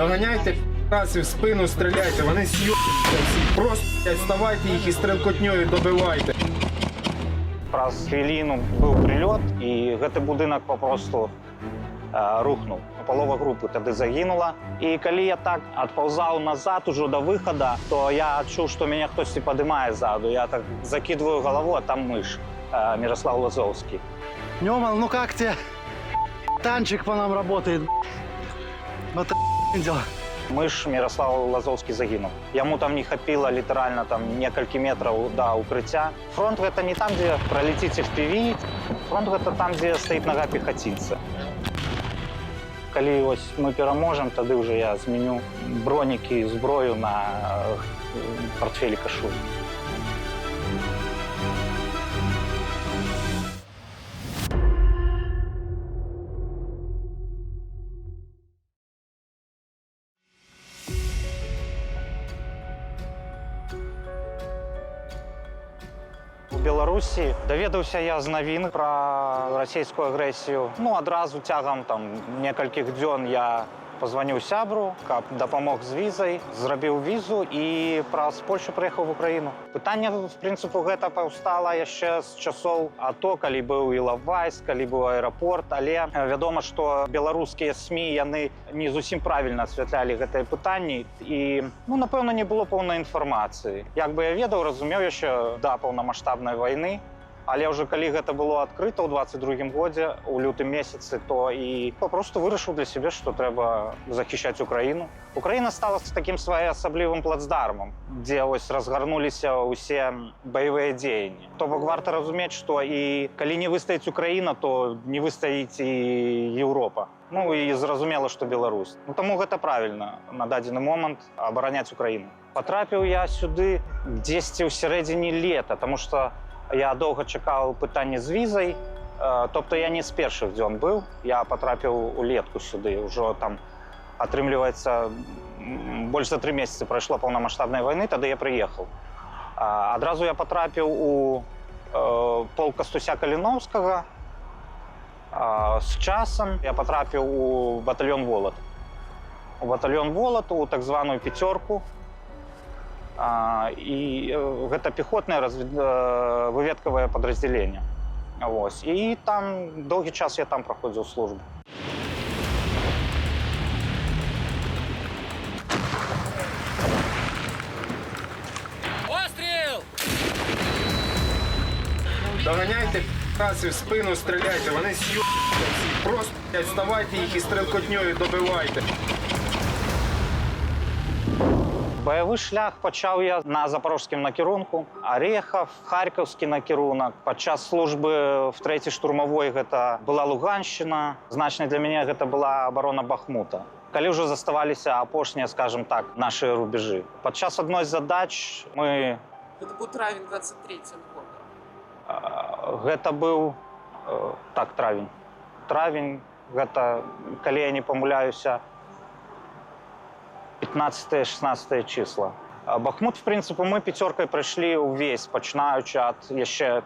Доганяйте раз і в спину стріляйте, вони с'ються всі. Просто вставайте їх і стрілкотньою добивайте. Праз хвіліну був прильот, і гэты будинок попросту рухнув. Палова групи тоді загинула. І коли я так відповзав назад уже до виходу, то я чув, що мене хтось підіймає ззаду. Я так закидываю голову, а там миш Мирослав Лазовський. Нёман, ну как тебе? Танчик по нам работает. Вот это Миш Мирослав Лазовський загинув. Йому там не хватило літерально там кілька метрів до укриття. Фронт – це не там, де пролетить FPV, фронт – це там, де стоїть нога піхотинця. Коли ось ми переможемо, тоді вже я зміню броніки і зброю на портфелі кашуль. У Білорусі довідався я з новин про російську агресію. Ну, одразу тягом некількох днів я позвонив сябру, каб допомог з візою, зробив візу і з Польщі приїхав в Україну. Питання, в принципі, гэта повстало ще з часов АТО, коли був Іловайськ, коли був аеропорт, але відомо, що білоруські СМІ, вони не зовсім правильно освітляли це питання і, напевно, не було повної інформації. Якби я ведав, розумів, що до повномасштабної війни, але вже коли це було відкрито у 22-му році, у лютому місяці, то і просто вирішив для себе, що треба захищати Україну. Україна стала таким своєособливим плацдармом, де ось розгорнулися усі бойові дії. Тобто варто розуміти, що і коли не вистоїть Україна, то не вистоїть і Європа. Ну і зрозуміло, що Білорусь. Тому це правильно на даний момент обороняти Україну. Потрапив я сюди десь у середині літа, тому що я довго чекав питання з візою, тобто я не з перших днів був, я потрапив улітку сюди, вже там, отримується, більше за 3 місяці пройшло повномасштабної війни, тоді я приїхав. Одразу я потрапив у полк Костуся Калиновського, з часом я потрапив у батальйон «Волод». У батальйон «Волод», у так звану «п'ятерку». І гэта пехотное выведкавае подразделение. Ось. І там довгий час я там проходив службу. Постріл! Доганяйте раз і в спину стріляйте, вони с'ються всі. Просто вставайте їх і стрілкотньою добивайте. Бойовий шлях почав я на запорізькому накерунку, Орехов, Харківський накерунок. Під час служби в 3-й штурмовій це була Луганщина. Значно для мене це була оборона Бахмута. Коли вже заставалися опошні, скажімо так, наші рубежі. Під час одної з задач ми... Це був травень 23-го року. Це був... Так, травень. Травень, це, коли я не помиляюся, 15-16 числа. Бахмут, в принципі, ми п'ятеркою пройшли увесь, починаючи від ще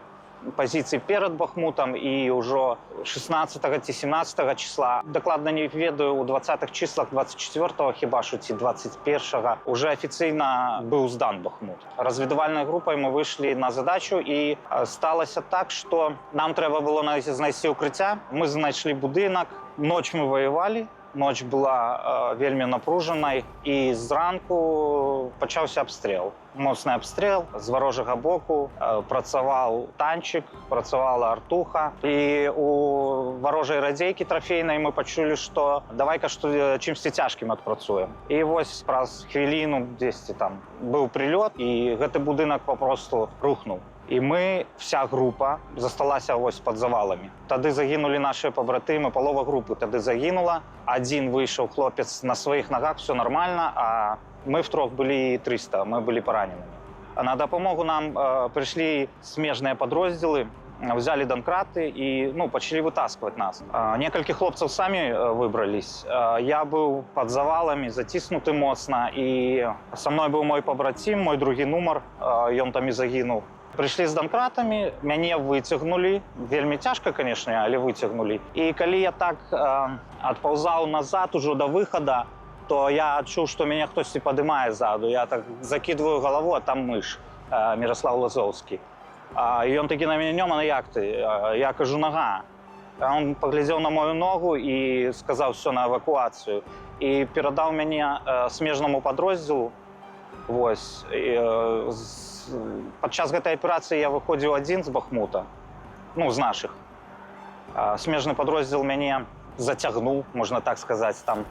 позицій перед Бахмутом і вже 16-17 числа. Докладно не ведаю, у 20-х числах, 24-го, хіба що ці 21-го, вже офіційно був здан Бахмут. Розвідувальною групою ми вийшли на задачу і сталося так, що нам треба було знайти укриття. Ми знайшли будинок, ніч ми воювали. Ніч була вельми напружена, і зранку почався обстріл. Моцний обстріл з ворожого боку, працював танчик, працювала артуха. І у ворожої радійки трофейної ми почули, що давай-ка чимось тяжким відпрацюємо. І ось праз хвилину десь там був прильот, і цей будинок просто рухнув. І ми, вся група, зосталася ось під завалами. Тоді загинули наші побратими, полова групи тоді загинула. Один вийшов хлопець на своїх ногах, все нормально, а ми втрьох були 300, ми були пораненими. На допомогу нам прийшли смежні підрозділи, взяли домкрати і почали витаскувати нас. Кілька хлопців самі вибрались. Я був під завалами, затиснутий моцно, і зі мною був мій побратим, мій другий номер, він там і загинув. Прийшли з домкратами, мене витягнули, вельми тяжко, звісно, але витягнули. І коли я так відповзав назад уже до виходу, то я чув, что меня кто-то поднимает сзаду. Я так закидываю голову, а там мышь, Мирослав Лазовский. И он таки на меня, Нема, як ты? Я кажу, нога. А он поглядел на мою ногу и сказал, все, на эвакуацию. И передал меня смежному подрозділу. Вось. Падчас гэтай аперацыі я выходзіў адзін з Бахмута, ну, з нашых. Смежны падроздзел мяне зацягнуў, можна так сказаць, там,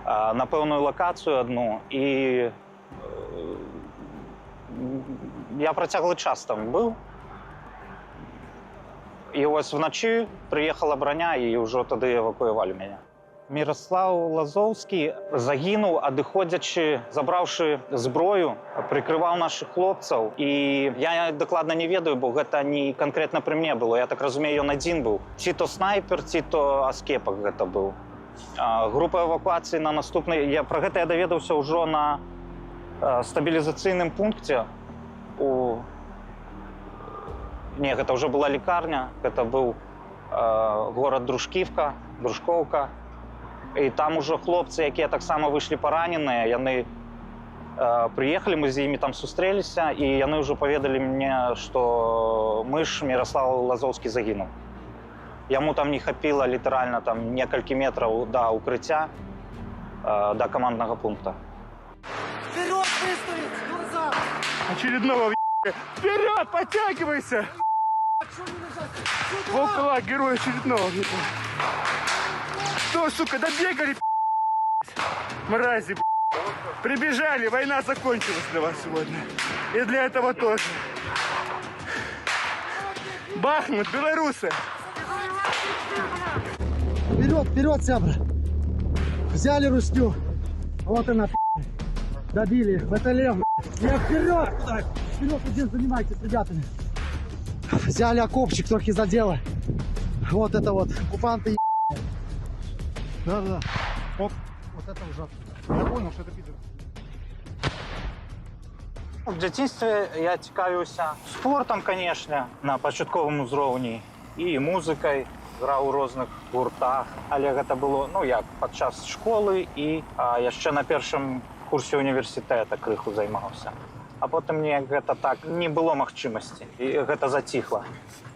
на пэўную лакацыю адну. І я працяглы час там быў. І ось вночі приїхала броня і вже тоді евакуювали мене. Мирослав Лазовський загинув, адыходзячы, забраўшы зброю, прикрываў наших хлопцаў. І я дакладна не ведаю, бо гэта не конкретно при мне было. Я так разумею, ён адзін быў. Ці то снайпер, ці то аскепак гэта быў. Група эвакуацыі на наступны... Про гэта я даведаўся ўжо на стабілізацыйным пункце у... Не, гэта ўжо была лекарня, гэта быў горад Дружкоўка. І там ужо хлопцы, якія таксама выйшлі параненыя, яны прыехалі, мы з імі там сустрэліся, і яны ўжо паведалі мне, што мыш Мирослав Лазовскі загінуў. Яму там не хапіла літаральна там некалькі метраў да укрыцця, да каманднага пункта. Вперед выставить! Глаза! Очередного вперед, подтягивайся! Около героя очередного. Что, сука, добегали, мрази, прибежали, война закончилась для вас сегодня. И для этого тоже. Бахмут, белорусы. Вперед, вперед, сябра! Взяли Русню. Вот она, добили. Это лев. Я вперед! Вперед, один занимайтесь, ребятами. Взяли окопчик, трохи задело. Вот это вот, оккупанты. Да-да-да. Оп, вот это ужасно. Я понял, что это пидор. В дзяцінстве я цікавіўся спортом, конечно, на пачатковым узроўні, і музыкай, граў у розных гуртах, але гэта было, ну як, падчас школы і яшчэ на першым курсе універсітэта крыху займаўся. А потым мне гэта так не было магчымасці, і гэта заціхла.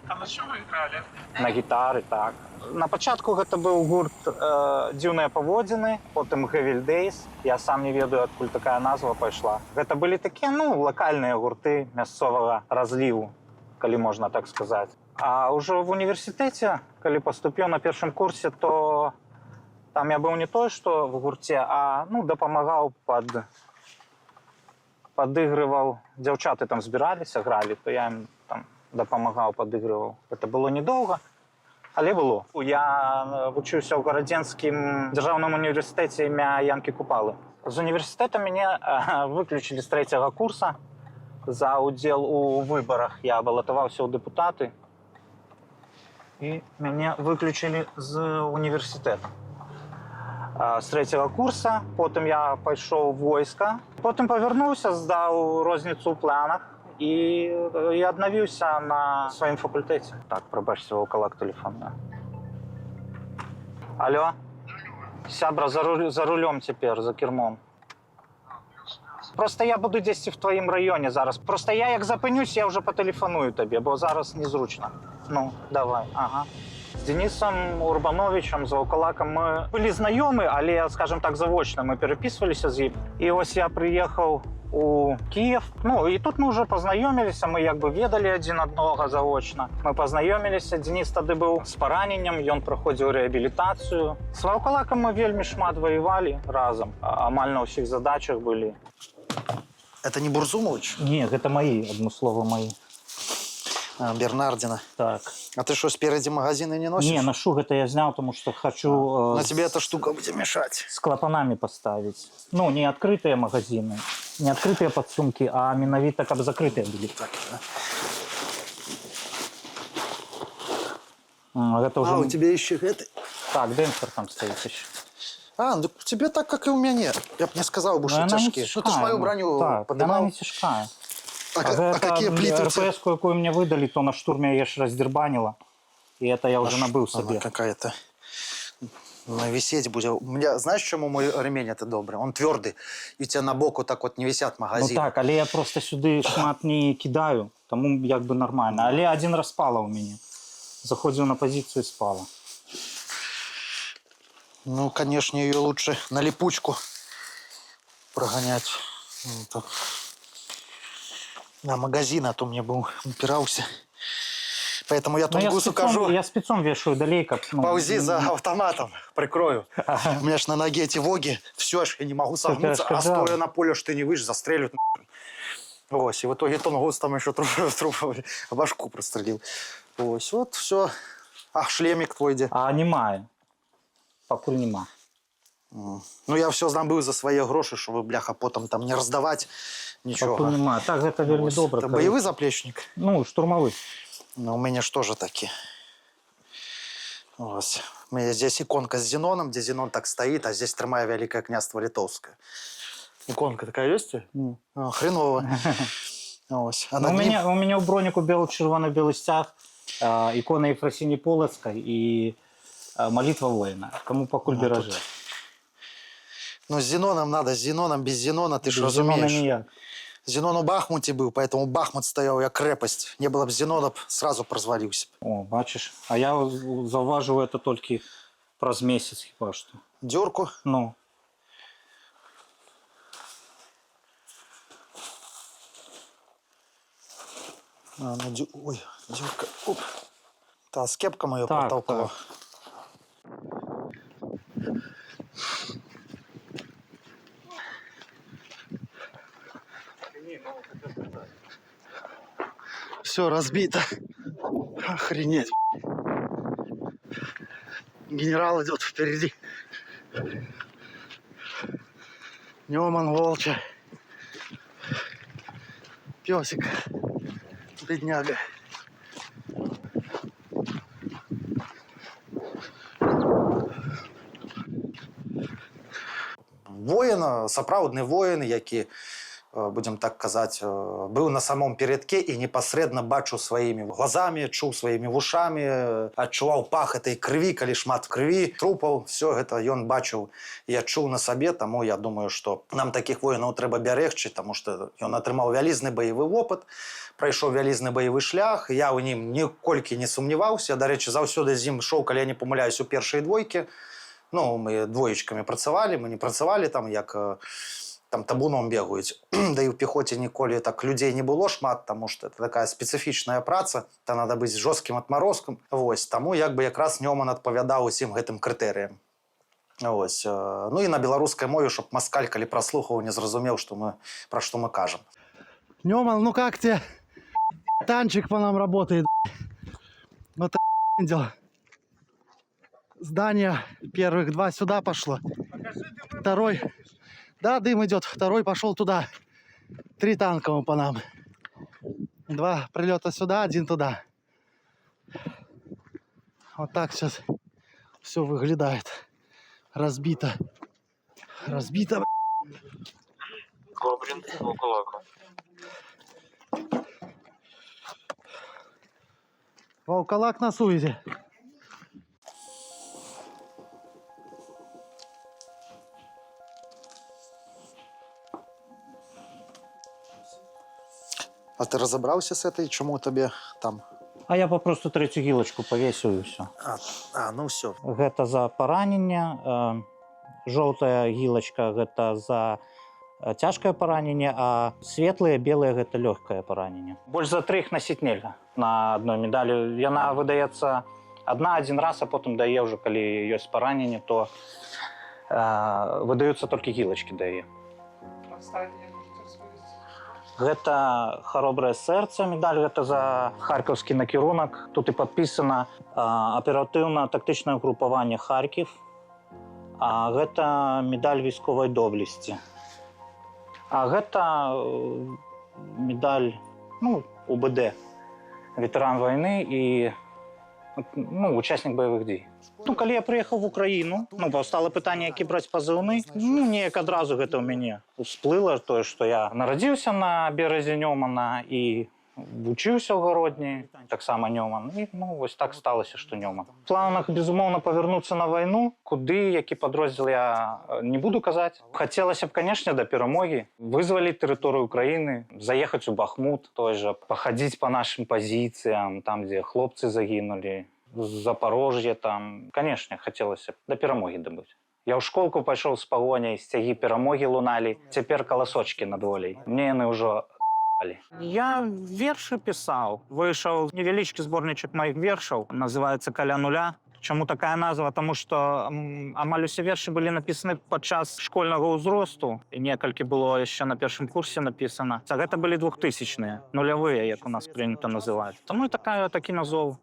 А на чым вы гралі? На гітары, так. На пачатку гэта быў гурт «Дзіўныя паводзіны», потым «Гевіль Дейс». Я сам не ведаю, адкуль такая назва пайшла. Гэта былі такія, ну, лакальныя гурты мясцовага разліву, калі можна так сказаць. А ўжо в універсітэце, калі паступіў на першым курсе, то там я быў не той, што в гурце, а, ну, дапамагаў, падыгрываў. Дзяўчаты там збіраліся, гралі, то я ім там дапамагаў, падыгрываў. Гэта было недоўга. Але было. Я вучыўся ў гарадзенскім дзяржаўным універсітэце імя Янкі Купалы. З універсітэта мяне выключылі з 3-го курса за ўдзел у выбарах. Я балатаваўся ў дэпутаты, і мяне выключылі з універсітэта. З 3-го курса, потым я пайшоў у войска, потым павярнуўся, здаў розніцу ў планах, і я аднавіўся на сваім факультэце. Так, прабачце, ваўкалак тэлефонна. Алло? Сябра, за рулем цяпер, за кірмом. Просто я буду дзесьці в тваім раёне зараз. Просто я, як запынюсь, я ўжо патэлефаную табе, бо зараз незручна. Ну, давай, ага. З Денисом Урбановичем, з ваўкалакам мы былі знаёмы, але, скажем так, завочна. Мы перапісваліся з ім. І ось я прыехаў у Киев. Ну, і тут мы ўжо пазнаёміліся, мы як бы ведалі адзін аднога завочна. Мы пазнаёміліся, Денис тады быў з параненнем, ён праходзіў рэабілітацыю. З ваўкалакам мы вельмі шмат ваявалі разам, амаль на ўсіх задачах былі. Это не Бурзумович? Не, гэта маі, адмыслова маі. Бернардина. Так. А ты что, спереди магазины не носишь? Не, ношу, гэта я знял, потому что хочу... На тебе эта штука будет мешать. С клапанами поставить. Ну, не открытые магазины, не открытые подсумки, а менавіта, каб закрытые были. Так, да. Это уже... А, у тебя еще это... Так, демпфер там стоит еще. А, ну тебе так, как и у меня нет. Я бы не сказал бы, что тяжкие. Что ты ж мою броню так, поднимал? она не тяжкая. А какие плиты? РПС-ку, какую мне выдали, то на штурме я ж раздербанила. И это я уже набыл себе. Она какая-то Висеть буде. У мене, знаєш, чому мій ремень це добре? Він твердий. І у тебе на боку так от не висять магазини. Ну так, але я просто сюди шмат не кидаю, тому якби нормально. Але один раз спала у мене. Заходив на позицію і спала. Ну, конечно, ее лучше на липучку прогонять. Это... На магазин, а то мне бы упирался. Поэтому я Тунгусу кажу, Я спецом вешаю далее, как... Ну, паузи за автоматом, прикрою. У меня ж на ноге эти воги, все, я не могу согнуться, а стоя на поле, что ты не выйдешь, застрелят. Ось, и в итоге Тунгус там еще башку прострелил. Ось, вот, все. А шлемик твой где? А немає. Покуль нема. Ну, я все забыл за свои гроши, чтобы, бляха, потом там не раздавать ничего. Покуль нема. Так, это вельми добре. Это боевой заплечник? Ну, штурмовий. Ну, у меня ж тоже такие. Ось. У меня здесь иконка с Зеноном, где Зенон так стоит, а здесь тримає Великое княжество Литовское. Иконка такая есть? А, хреново. Ось. А Ну, над ним... у меня у бронику червоно-белый стяг, икона Ефросинии Полоцкой и молитва воина. Кому покуль бережи. Ну, с Зеноном надо, с Зеноном, без Зенона, ты же Без Зенона разумеешь. ніяк. Зенон у Бахмуте был, поэтому Бахмут стоял як крепость. Не было бы Зенона, сразу прозвалился. О, бачиш. А я зауважив это тільки праз місяць хіба що. Дёрку. Ну. А, ну, ой, дёрка. Оп. Та скепка моя Так, протолкала. так. Все разбито. Охренеть. Генерал идет впереди. Неман Волча. Песик. Бедняга. Воїн, сапраўдны воїн, які, будем так казаць, быў на самом перадке і непасрэдна бачыў сваімі глазамі, чуў сваімі вушамі, адчуваў пах этой крыві, калі шмат крыві, трупаў, все гэта ён бачыў і адчуў на сабе, таму я думаю, што нам такіх воінаў трэба бярэгчы, таму што ён атрымаў вялізны баявы вопыт, прайшоў вялізны баявы шлях, я ў ім ніколькі не сумняваўся, дарэчы, заўсёды з ім шоў, калі я не памыляюсь, у першай двойкі. Ну, мы двоечками працавалі, мы не працавалі там, як там табуном бегаюць. Да і ў пехоце ніколі так людзей не было шмат, таму што это такая спецыфічная праца, то надо быць жорсткім адмарозкам. Вось, таму як бы якраз Нёман адпавядаў усім гэтым крытэрыям. Вось. Ну і на беларускай мове, чтоб маскаль, калі праслухаў, не зразумеў, пра што мы кажам. Нёман, ну как тебе? Танчик по нам работает. Вот дело. Здание первых два сюда пошло. Второй. Да, дым идет. Второй пошел туда. 3 танка по нам. 2 прилета сюда, 1 туда. Вот так сейчас все выглядает. Разбито. Разбито. Гоблин, Волколаку. Волколак на суезе. А ти розібрався з этой, чому тобі там? А я попросту третю гілочку повесив і все. Ну все. Гэта за параненне, жоўтая гілачка гэта за цяжкае параненне, а светлыя, белыя гэта лёгкае параненне. Больш за 3 насіць нельга на адной медалі. Яна выдаецца адзін раз, а потым дае ўжо, калі ёсць параненне, то выдаюцца толькі гілачкі дае. Гэта «Хоробрае сэрца» медаль, гэта за харкаўскі накірунак. Тут і падпісана аператыўна-тактычнае групаванне «Харків». А гэта медаль військовай доблесці. А гэта медаль, ну, УБД, ветэран вайны і, ну, учаснік баявых дзей. Ну, калі я прыехаў в Украіну, ну, паўстала пытанне, які браць пазыўны, ну, неяк адразу гэта ў мяне усплыла, тое, што я нарадзіўся на беразе Нёмана і вучыўся ў гародні, таксама Нёман. І вось так сталася, што Нёман. В планах, безумоўна, павярнуцца на вайну. Куды, які падроздзел, я не буду казаць. Хацелася б, канешне, да перамогі вызваліць тэрыторыю Украіны, заехаць у Бахмут, той жа, пахадзіць па нашым пазіцыям, там, дзе хлопцы загінулі, Запорожье там. Канешне, хацелася б да перамогі дабыць. Я ў школку пайшоў з пагоняй, сцягі перамогі луналі, цяпер каласочкі над волей. Мне яны ўжо ***алі. Я вершы пісаў. Выйшаў невялічкі зборнічак маіх вершаў, называецца «Каля нуля». Чаму такая назва? Таму што амаль усе вершы былі напісаны падчас школьнага ўзросту. І некалькі было яшчэ на першым курсе напісана. Гэта былі 2000-е, нулявыя, як у нас прынята называць. Таму і такі назоў.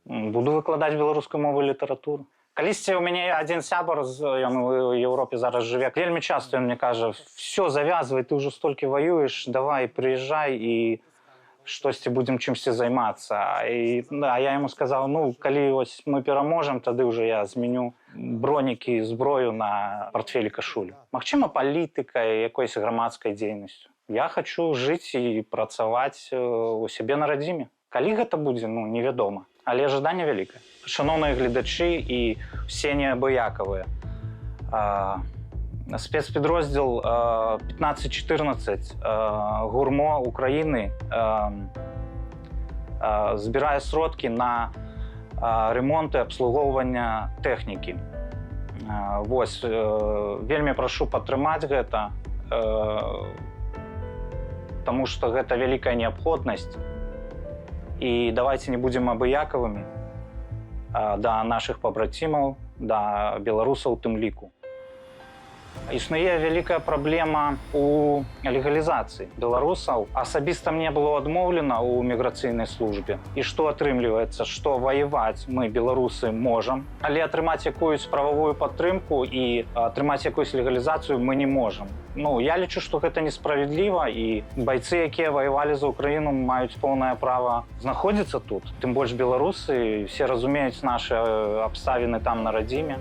Буду выкладаць беларускую мову і літаратуру. Калісьці у мяне адзін сябар, ён у Еўропе зараз жыве. Вельмі часта ён мне кажа: «Всё, завязвай, ты ўжо столькі ваюеш, давай, прыязджай і штосьці будзем чымсьці займацца». А я яму сказаў: «Ну, калі вось мы пераможам, тады ўжо я зменю бронікі, зброю на партфелі кашулю». Магчыма, палітыкай, якоюсь грамадскай дзейнасцю. Я хачу жыць і працаваць у сябе на радзіме. Калі гэта будзе, невядома. Але жаданне вялікае. Шаноўныя гледачы і ўсе неабыякавыя. Спецпідроздзел 1514 ГУРМО Украіны збірае сродкі на ремонт і абслугоўвання тэхнікі. Вось, вельмі прашу падтрымаць гэта, таму што гэта вялікая неабходнасць. І давайте не будзем абыякавымі да нашых пабрацімаў, да беларусаў у тым ліку. Існуе вялікая праблема у легалізацыі беларусаў. Асабіста мне было адмоўлена ў міграцыйнай службе. І што атрымліваецца, што ваяваць мы, беларусы, можам, але атрымаць якуюсь прававую падтрымку і атрымаць якуюсь легалізацыю мы не можам. Я лічу, што гэта несправядліва, і байцы, якія ваявалі за Украіну, маюць поўнае права знаходзіцца тут. Тым больш беларусы, все разумеюць нашы абставіны там на радзіме.